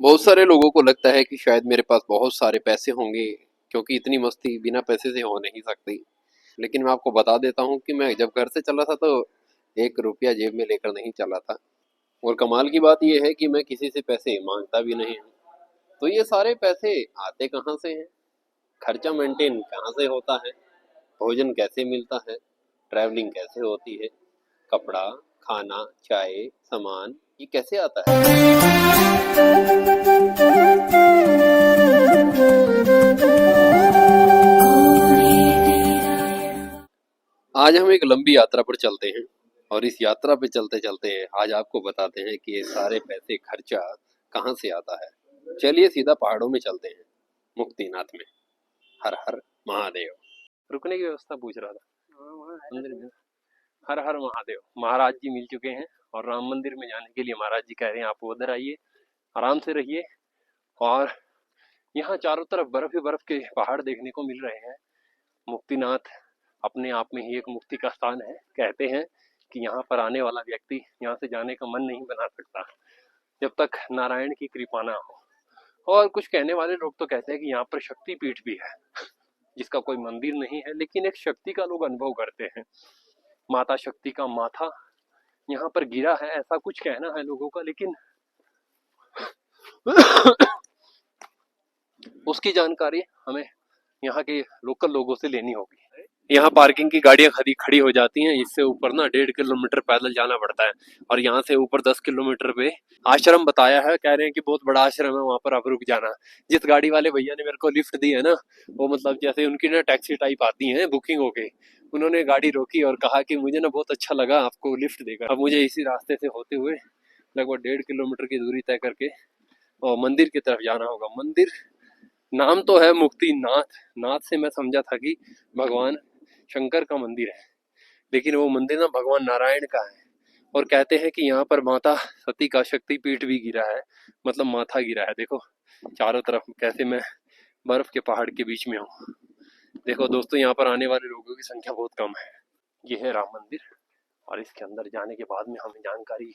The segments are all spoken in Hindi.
बहुत सारे लोगों को लगता है कि शायद मेरे पास बहुत सारे पैसे होंगे, क्योंकि इतनी मस्ती बिना पैसे से हो नहीं सकती। लेकिन मैं आपको बता देता हूँ कि मैं जब घर से चला था तो 1 रुपया जेब में लेकर नहीं चला था। और कमाल की बात यह है कि मैं किसी से पैसे मांगता भी नहीं हूँ। तो ये सारे पैसे आते कहाँ से हैं? खर्चा मेंटेन कहाँ से होता है? भोजन कैसे मिलता है? ट्रैवलिंग कैसे होती है? कपड़ा, खाना, चाय, सामान, ये कैसे आता है? आज हम एक लंबी यात्रा पर चलते हैं, और इस यात्रा पे चलते चलते आज आपको बताते हैं कि ये सारे पैसे खर्चा कहाँ से आता है। चलिए सीधा पहाड़ों में चलते हैं, मुक्तिनाथ में। हर हर महादेव। रुकने की व्यवस्था पूछ रहा था मंदिर में। हर हर महादेव। महाराज जी मिल चुके हैं, और राम मंदिर में जाने के लिए महाराज जी कह रहे हैं आप उधर आइए, आराम से रहिए। और यहाँ चारों तरफ बर्फ ही बर्फ के पहाड़ देखने को मिल रहे हैं। मुक्तिनाथ अपने आप में ही एक मुक्ति का स्थान है। कहते हैं कि यहाँ पर आने वाला व्यक्ति यहाँ से जाने का मन नहीं बना सकता जब तक नारायण की कृपा ना हो। और कुछ कहने वाले लोग तो कहते हैं कि यहाँ पर शक्ति पीठ भी है, जिसका कोई मंदिर नहीं है, लेकिन एक शक्ति का लोग अनुभव करते हैं। माता शक्ति का माथा यहाँ पर गिरा है, ऐसा कुछ कहना है लोगों का, लेकिन उसकी जानकारी हमें यहाँ के लोकल लोगों से लेनी होगी। यहाँ पार्किंग की गाड़ियां खड़ी हो जाती हैं। इससे ऊपर ना 1.5 किलोमीटर पैदल जाना पड़ता है, और यहाँ से ऊपर 10 किलोमीटर पे आश्रम बताया है। कह रहे हैं कि बहुत बड़ा आश्रम है, वहां पर आप रुक जाना। जिस गाड़ी वाले भैया ने मेरे को लिफ्ट दी है ना, वो मतलब जैसे उनकी ना टैक्सी टाइप आती है बुकिंग होके, उन्होंने गाड़ी रोकी और कहा कि मुझे ना बहुत अच्छा लगा आपको लिफ्ट देकर। अब मुझे इसी रास्ते से होते हुए लगभग 1.5 किलोमीटर की दूरी तय करके और मंदिर की तरफ जाना होगा। मंदिर नाम तो है मुक्तिनाथ। नाथ से मैं समझा था कि भगवान शंकर का मंदिर है, लेकिन वो मंदिर ना भगवान नारायण का है। और कहते हैं कि यहाँ पर माता सती का शक्ति पीठ भी गिरा है, मतलब माथा गिरा है। देखो चारों तरफ कैसे मैं बर्फ के पहाड़ के बीच में हूँ। देखो दोस्तों, यहाँ पर आने वाले लोगों की संख्या बहुत कम है। ये है राम मंदिर, और इसके अंदर जाने के बाद में हमें जानकारी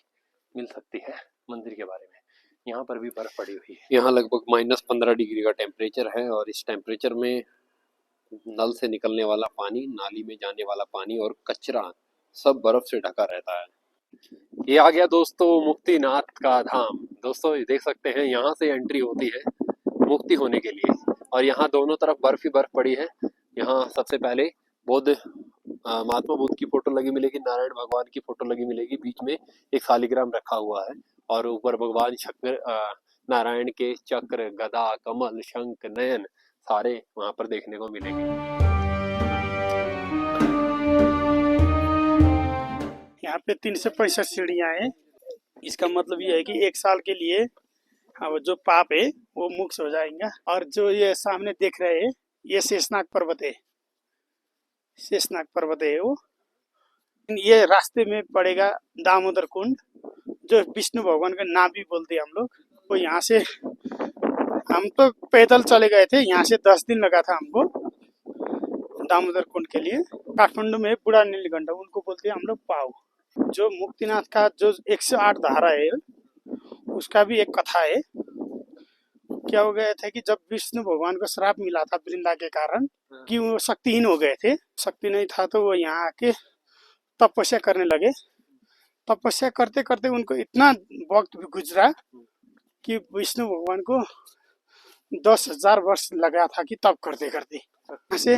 मिल सकती है मंदिर के बारे में। यहाँ पर भी बर्फ पड़ी हुई है। यहाँ लगभग -15 डिग्री का टेम्परेचर है, और इस टेम्परेचर में नल से निकलने वाला पानी, नाली में जाने वाला पानी और कचरा सब बर्फ से ढका रहता है। ये आ गया दोस्तों मुक्तिनाथ का धाम। दोस्तों ये देख सकते हैं, यहाँ से एंट्री होती है मुक्ति होने के लिए, और यहाँ दोनों तरफ बर्फ ही बर्फ पड़ी है। यहाँ सबसे पहले बुद्ध, महात्मा बुद्ध की फोटो लगी मिलेगी, नारायण भगवान की फोटो लगी मिलेगी, बीच में एक शालिग्राम रखा हुआ है, और ऊपर भगवान नारायण के चक्र, गदा, कमल, शंख, नयन सारे वहां पर देखने को मिलेंगे। यहाँ पे 365 सीढ़ियाँ हैं। इसका मतलब ये है कि 1 साल के लिए हाँ, जो पाप है वो मुक्त हो जाएगा। और जो ये सामने देख रहे हैं, ये शेषनाग पर्वत है। शेषनाग पर्वत है वो। ये रास्ते में पड़ेगा दामोदर कुंड, जो विष्णु भगवान का नाम भी बोलते हैं हम लोग। तो यहाँ से हम तो पैदल चले गए थे, यहाँ से 10 दिन लगा था हमको दामोदर कुंड के लिए। काठमांडू में बूढ़ा नीलकंठ, उनको बोलते हैं हम लोग पाव। जो मुक्तिनाथ का जो 108 धारा है, उसका भी एक कथा है। क्या हो गया था कि जब विष्णु भगवान को श्राप मिला था वृंदा के कारण कि वो शक्तिहीन हो गए थे, शक्ति नहीं था, तो वो यहाँ आके तपस्या करने लगे। तपस्या करते करते उनको इतना वक्त भी गुजरा कि विष्णु भगवान को 10,000 वर्ष लगा था कि तप करते करते। ऐसे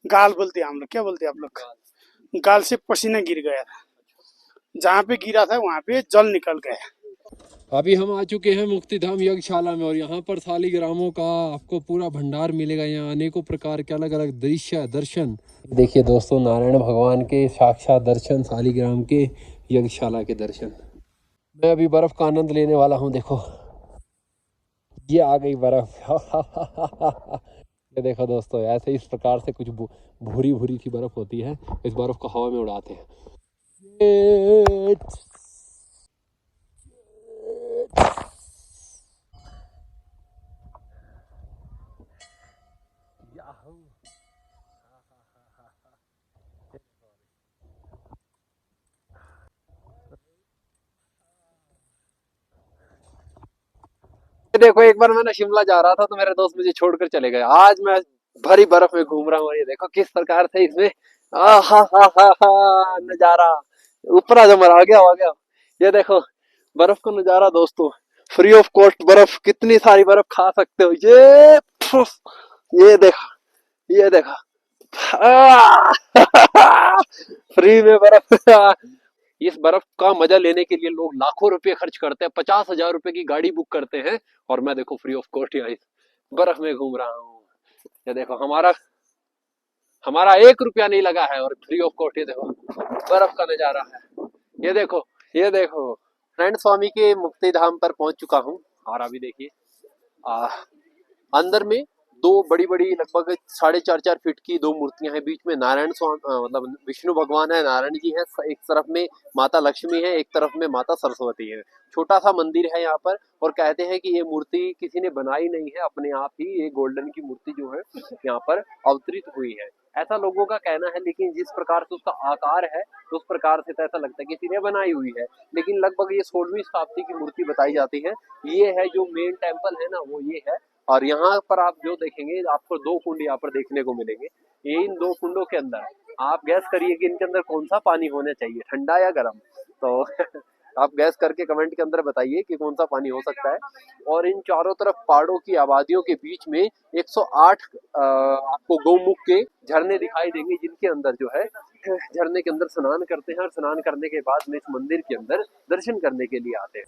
गाल बोलते हैं हम लोग, क्या बोलते हैं आप लोग? गाल से पसीना गिर गया था, जहाँ पे गिरा था वहाँ पे जल निकल गया। अभी हम आ चुके हैं मुक्तिधाम यज्ञशाला में, और यहाँ पर शालिग्रामों का आपको पूरा भंडार मिलेगा। यहाँ अनेकों प्रकार के अलग अलग दृश्य दर्शन। देखिए दोस्तों, नारायण भगवान के साक्षात दर्शन, शालिग्राम के, यज्ञशाला के दर्शन। मैं अभी बर्फ का आनंद लेने वाला हूँ। देखो ये आ गई बर्फ। ये देखो दोस्तों, ऐसे इस प्रकार से कुछ भूरी भूरी सी बर्फ होती है। इस बर्फ को हवा में उड़ाते हैं। देखो एक बार मैं ना शिमला जा रहा था तो मेरे दोस्त मुझे छोड़कर चले गए, आज मैं भरी बर्फ में घूम रहा हूँ। ये देखो किस प्रकार से इसमें आ हा नजारा, ऊपर जमर आ गया। ये देखो बर्फ का नजारा दोस्तों, फ्री ऑफ कॉस्ट बर्फ, कितनी सारी बर्फ खा सकते हो। ये देखो, ये देखो फ्री में बर्फ। इस बर्फ का मजा लेने के लिए लोग लाखों रुपए खर्च करते हैं, 50,000 रुपए की गाड़ी बुक करते हैं, और मैं देखो फ्री ऑफ कॉस्ट यहाँ इस बर्फ में घूम रहा हूँ। ये देखो हमारा हमारा 1 रुपया नहीं लगा है और फ्री ऑफ कॉस्ट ये देखो बर्फ का नजारा है। ये देखो, ये देखो नारायण स्वामी के मुक्ति धाम पर पहुंच चुका हूँ। और अभी देखिए अंदर में दो बड़ी बड़ी लगभग 4.5 फीट की दो मूर्तियां हैं, बीच में नारायण स्वामी मतलब विष्णु भगवान है, नारायण जी है, एक तरफ में माता लक्ष्मी है, एक तरफ में माता सरस्वती है। छोटा सा मंदिर है यहाँ पर, और कहते हैं कि ये मूर्ति किसी ने बनाई नहीं है, अपने आप ही ये गोल्डन की मूर्ति जो है यहाँ पर अवतरित हुई है, ऐसा लोगों का कहना है। लेकिन जिस प्रकार से उसका आकार है उस प्रकार से तो ऐसा लगता है कि किसी ने बनाई हुई है, लेकिन लगभग ये 16वीं शताब्दी की मूर्ति बताई जाती है। ये है जो मेन टेम्पल है ना, वो ये है। और यहाँ पर आप जो देखेंगे आपको 2 कुंड यहाँ पर देखने को मिलेंगे। ये इन 2 कुंडों के अंदर आप गैस करिए कि इनके अंदर कौन सा पानी होना चाहिए, ठंडा या गर्म। तो आप गैस करके कमेंट के अंदर बताइए कि कौन सा पानी हो सकता है। और इन चारों तरफ पहाड़ों की आबादियों के बीच में 108 आपको गौमुख के झरने दिखाई देंगे, जिनके अंदर जो है झरने के अंदर स्नान करते हैं, और स्नान करने के बाद में इस मंदिर के अंदर दर्शन करने के लिए आते हैं।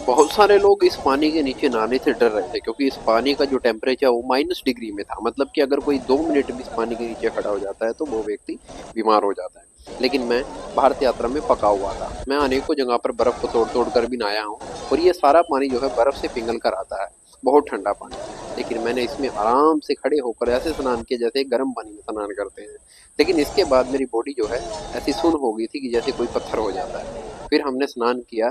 बहुत सारे लोग इस पानी के नीचे नहाने से डर रहे थे, क्योंकि इस पानी का जो टेम्परेचर वो -डिग्री में था। मतलब कि अगर कोई 2 मिनट भी इस पानी के नीचे खड़ा हो जाता है तो वो व्यक्ति बीमार हो जाता है। लेकिन मैं भारत यात्रा में पका हुआ था, मैं अनेकों जगह पर बर्फ को तोड़ तोड़ कर भी नहाया हूँ, और ये सारा पानी जो है बर्फ से पिघल कर आता है, बहुत ठंडा पानी। लेकिन मैंने इसमें आराम से खड़े होकर ऐसे स्नान किया जैसे गर्म पानी में स्नान करते हैं। लेकिन इसके बाद मेरी बॉडी जो है ऐसी सुन्न हो गई थी कि जैसे कोई पत्थर हो जाता है। फिर हमने स्नान किया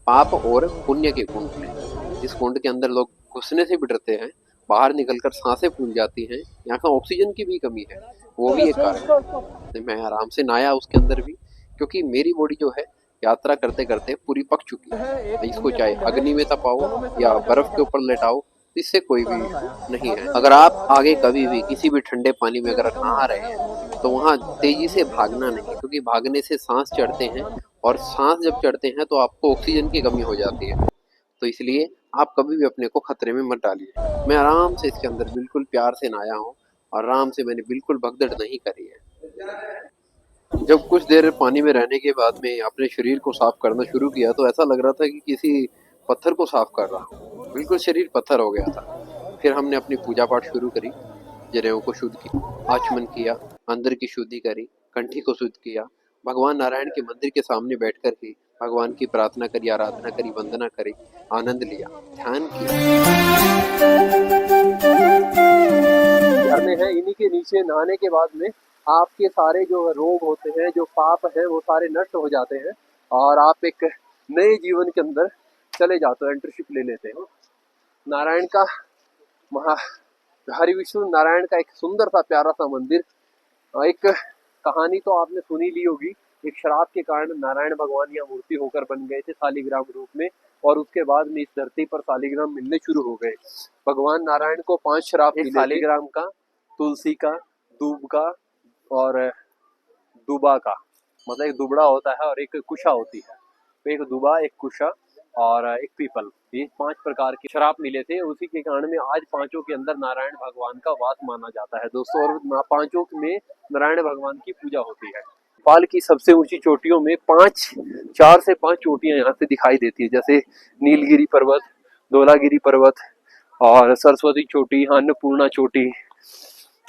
पाप और पुण्य के कुंड में, जिस कुंड के अंदर लोग घुसने से भी डरते हैं, बाहर निकलकर सांसें फूल जाती हैं, यहाँ का ऑक्सीजन की भी कमी है, वो भी एक कारण है। मैं आराम से नहाया उसके अंदर भी, क्योंकि मेरी बॉडी जो है यात्रा करते करते पूरी पक चुकी है। इसको चाहे अग्नि में तपाओ या बर्फ के ऊपर लेटाओ, इससे कोई भी नहीं है। अगर आप आगे कभी भी किसी भी ठंडे पानी में अगर नहा रहे हैं तो वहाँ तेजी से भागना नहीं, क्योंकि भागने से सांस चढ़ते हैं, और सांस जब चढ़ते हैं तो आपको ऑक्सीजन की कमी हो जाती है। तो इसलिए आप कभी भी अपने को खतरे में मत डालिए। मैं आराम से इसके अंदर बिल्कुल प्यार से नहाया हूँ, और आराम से मैंने बिल्कुल भगदड़ नहीं करी है। जब कुछ देर पानी में रहने के बाद में अपने शरीर को साफ करना शुरू किया तो ऐसा लग रहा था कि किसी पत्थर को साफ कर रहा हूँ, बिल्कुल शरीर पत्थर हो गया था। फिर हमने अपनी पूजा पाठ शुरू करी, जनेऊ को शुद्ध किया, आचमन किया, अंदर की शुद्धि करी, कंठी को शुद्ध किया, भगवान नारायण के मंदिर के सामने बैठकर ही भगवान की प्रार्थना करी, आराधना करी, वंदना करी, आनंद लिया, ध्यान किया। झरने हैं, इन्हीं के नीचे नहाने के बाद में आपके सारे जो रोग होते हैं, जो पाप है, वो सारे नष्ट हो जाते हैं, और आप एक नए जीवन के अंदर चले जाते हो, एंटरशिप ले लेते हो। नारायण का हरि विष्णु नारायण का एक सुंदर सा प्यारा सा मंदिर। एक कहानी तो आपने सुनी ली होगी, एक शराब के कारण नारायण भगवान यहाँ मूर्ति होकर बन गए थे शालिग्राम रूप में, और उसके बाद में इस धरती पर शालिग्राम मिलने शुरू हो गए। भगवान नारायण को 5 शराब मिले, शालिग्राम का, तुलसी का, दूब का, और दुबा का, मतलब एक दुबड़ा होता है और एक कुशा होती है, तो एक दुबा, एक कुशा और एक पीपल, ये 5 प्रकार के शराब मिले थे। उसी के कारण में आज 5 के अंदर नारायण भगवान का वास माना जाता है दोस्तों, और 5 में नारायण भगवान की पूजा होती है। नेपाल की सबसे ऊंची चोटियों में 4 से 5 चोटियां यहाँ से दिखाई देती है, जैसे नीलगिरी पर्वत, धौलागिरी पर्वत, और सरस्वती चोटी, अन्नपूर्णा चोटी।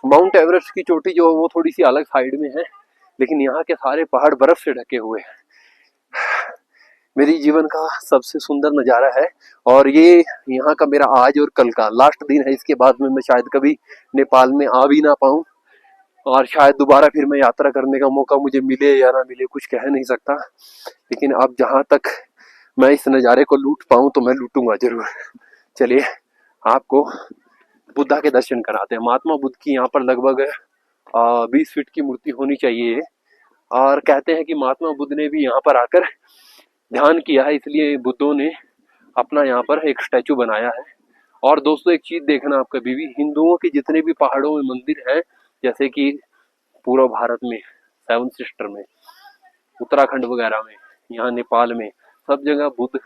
माउंट एवरेस्ट की चोटी जो वो थोड़ी सी अलग साइड में है, लेकिन यहाँ के सारे पहाड़ बर्फ से ढके हुए हैं। मेरी जीवन का सबसे सुंदर नज़ारा है, और ये यहाँ का मेरा आज और कल का लास्ट दिन है। इसके बाद में मैं शायद कभी नेपाल में आ भी ना पाऊँ, और शायद दोबारा फिर मैं यात्रा करने का मौका मुझे मिले या ना मिले, कुछ कह नहीं सकता। लेकिन अब जहाँ तक मैं इस नज़ारे को लूट पाऊँ तो मैं लूटूंगा जरूर। चलिए आपको बुद्धा के दर्शन कराते हैं। महात्मा बुद्ध की यहाँ पर लगभग 20 फीट की मूर्ति होनी चाहिए, और कहते हैं कि महात्मा बुद्ध ने भी यहाँ पर आकर ध्यान किया है, इसलिए बुद्धों ने अपना यहाँ पर एक स्टैचू बनाया है। और दोस्तों एक चीज देखना आप कभी भी, हिंदुओं के जितने भी पहाड़ों में मंदिर हैं, जैसे कि पूर्व भारत में सेवन सिस्टर में, उत्तराखंड वगैरह में, यहाँ नेपाल में, सब जगह बुद्ध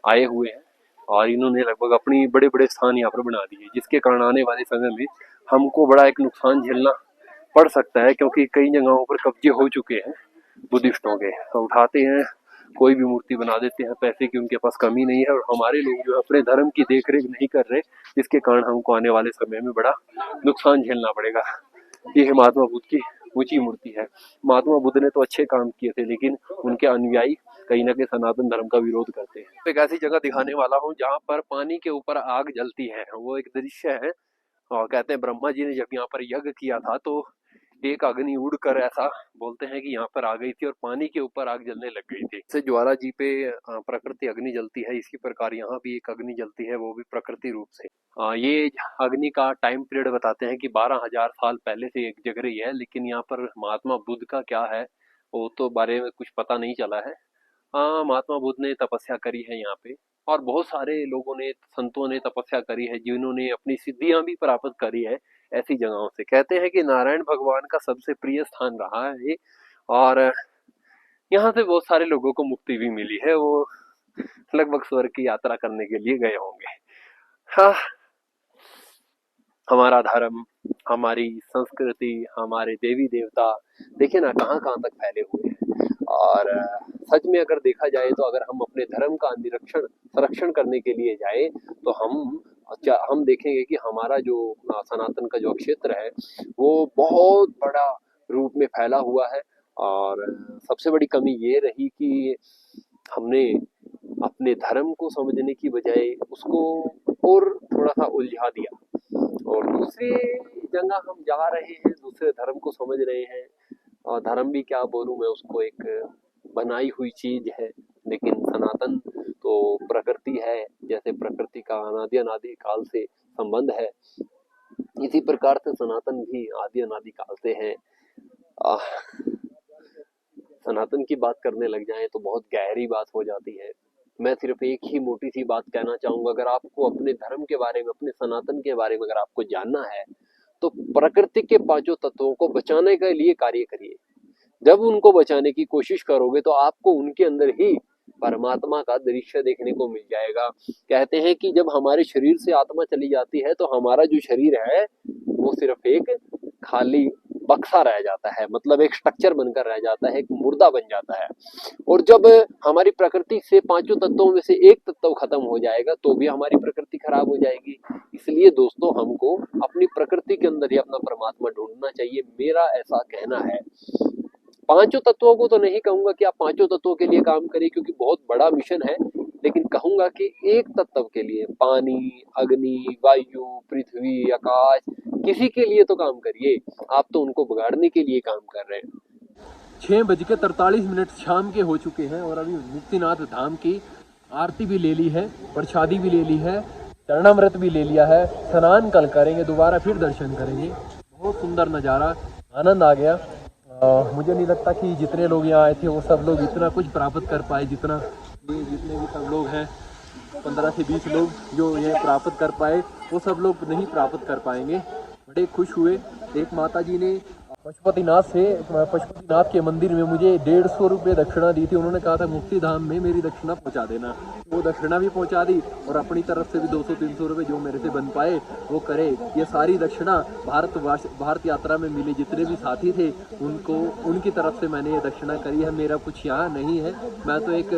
आए हुए हैं और इन्होंने लगभग अपनी बड़े बड़े स्थान यहाँ पर बना दिए, जिसके कारण आने वाले समय में हमको बड़ा एक नुकसान झेलना पड़ सकता है, क्योंकि कई जगहों पर कब्जे हो चुके हैं बुद्धिस्टों के। तो उठाते हैं, कोई भी मूर्ति बना देते हैं, पैसे की उनके पास कमी नहीं है, और हमारे लोग जो अपने धर्म की देखरेख नहीं कर रहे, जिसके कारण हमको आने वाले समय में बड़ा नुकसान झेलना पड़ेगा। ये महात्मा बुद्ध की ऊंची मूर्ति है। महात्मा बुद्ध ने तो अच्छे काम किए थे, लेकिन उनके अनुयायी कहीं ना कहीं सनातन धर्म का विरोध करते हैं। एक ऐसी जगह दिखाने वाला हूँ जहाँ पर पानी के ऊपर आग जलती है, वो एक दृश्य है। और कहते हैं ब्रह्मा जी ने जब यहाँ पर यज्ञ किया था तो एक अग्नि उड़कर, ऐसा बोलते हैं कि यहाँ पर आ गई थी और पानी के ऊपर आग जलने लग गई थी। जैसे ज्वाला जी पे प्रकृति अग्नि जलती है, इसी प्रकार यहाँ भी एक अग्नि जलती है, वो भी प्रकृति रूप से। ये अग्नि का टाइम पीरियड बताते हैं कि 12,000 साल पहले से एक जग रही है, लेकिन यहाँ पर महात्मा बुद्ध का क्या है वो तो बारे में कुछ पता नहीं चला है। महात्मा बुद्ध ने तपस्या करी है यहाँ पे, और बहुत सारे लोगों ने, संतों ने तपस्या करी है, जिन्होंने अपनी सिद्धियां भी प्राप्त करी है ऐसी जगहों से। कहते हैं कि नारायण भगवान का सबसे प्रिय स्थान रहा है ये, और यहाँ से बहुत सारे लोगों को मुक्ति भी मिली है, वो लगभग स्वर्ग की यात्रा करने के लिए गए होंगे। हाँ, हमारा धर्म, हमारी संस्कृति, हमारे देवी देवता देखिए ना कहाँ कहाँ तक फैले हुए हैं। और सच में अगर देखा जाए तो अगर हम अपने धर्म का संरक्षण करने के लिए जाए तो हम देखेंगे कि हमारा जो सनातन का जो क्षेत्र है वो बहुत बड़ा रूप में फैला हुआ है। और सबसे बड़ी कमी ये रही कि हमने अपने धर्म को समझने की बजाय उसको और थोड़ा सा उलझा दिया, और दूसरी जगह हम जा रहे हैं, दूसरे धर्म को समझ रहे हैं। और धर्म भी क्या बोलूं मैं उसको, एक बनाई हुई चीज है, लेकिन सनातन तो प्रकृति है। जैसे प्रकृति का अनादि काल से संबंध है, इसी प्रकार से सनातन भी आदि अनादि काल से है। सनातन की बात करने लग जाए तो बहुत गहरी बात हो जाती है। मैं सिर्फ एक ही मोटी सी बात कहना चाहूंगा, अगर आपको अपने धर्म के बारे में, अपने सनातन के बारे में अगर आपको जानना है तो प्रकृति के पांचों तत्वों को बचाने के लिए कार्य करिए। जब उनको बचाने की कोशिश करोगे तो आपको उनके अंदर ही परमात्मा का दृश्य देखने को मिल जाएगा। कहते हैं कि जब हमारे शरीर से आत्मा चली जाती है तो हमारा जो शरीर है वो सिर्फ एक खाली बक्सा रह जाता है, मतलब एक स्ट्रक्चर बनकर रह जाता है, एक मुर्दा बन जाता है। और जब हमारी प्रकृति से पांचों तत्वों में से एक तत्व खत्म हो जाएगा तो भी हमारी प्रकृति खराब हो जाएगी। इसलिए दोस्तों हमको अपनी प्रकृति के अंदर ही अपना परमात्मा ढूंढना चाहिए, मेरा ऐसा कहना है। पांचों तत्वों को तो नहीं कहूंगा कि आप पांचों तत्वों के लिए काम करिए, क्योंकि बहुत बड़ा मिशन है, लेकिन कहूंगा कि एक तत्व के लिए, पानी, अग्नि, वायु, पृथ्वी, आकाश, किसी के लिए तो काम करिए। आप तो उनको बिगाड़ने के लिए काम कर रहे हैं। 6:43 शाम के हो चुके हैं और अभी मुक्तिनाथ धाम की आरती भी ले ली है, प्रसादी भी ले ली है, चरणामृत भी ले लिया है। स्नान कल करेंगे, दोबारा फिर दर्शन करेंगे। बहुत सुंदर नज़ारा, आनंद आ गया। मुझे नहीं लगता कि जितने लोग यहाँ आए थे वो सब लोग इतना कुछ प्राप्त कर पाए, जितने भी सब लोग हैं 15 से 20 लोग जो ये प्राप्त कर पाए, वो सब लोग नहीं प्राप्त कर पाएंगे। बड़े खुश हुए। एक माता जी ने पशुपतिनाथ के मंदिर में मुझे 150 रुपये दक्षिणा दी थी। उन्होंने कहा था मुक्ति धाम में मेरी दक्षिणा पहुंचा देना, वो दक्षिणा भी पहुंचा दी और अपनी तरफ से भी 200-300 रुपये जो मेरे से बन पाए वो करे। ये सारी दक्षिणा भारत यात्रा में मिले जितने भी साथी थे उनको, उनकी तरफ से मैंने ये दक्षिणा करी है। मेरा कुछ यहाँ नहीं है, मैं तो एक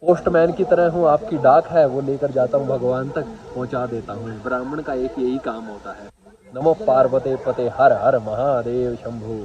पोस्टमैन की तरह हूँ। आपकी डाक है वो लेकर जाता हूँ, भगवान तक पहुँचा देता हूँ। ब्राह्मण का एक यही काम होता है। नमो पार्वते पते हर हर महादेव शंभु।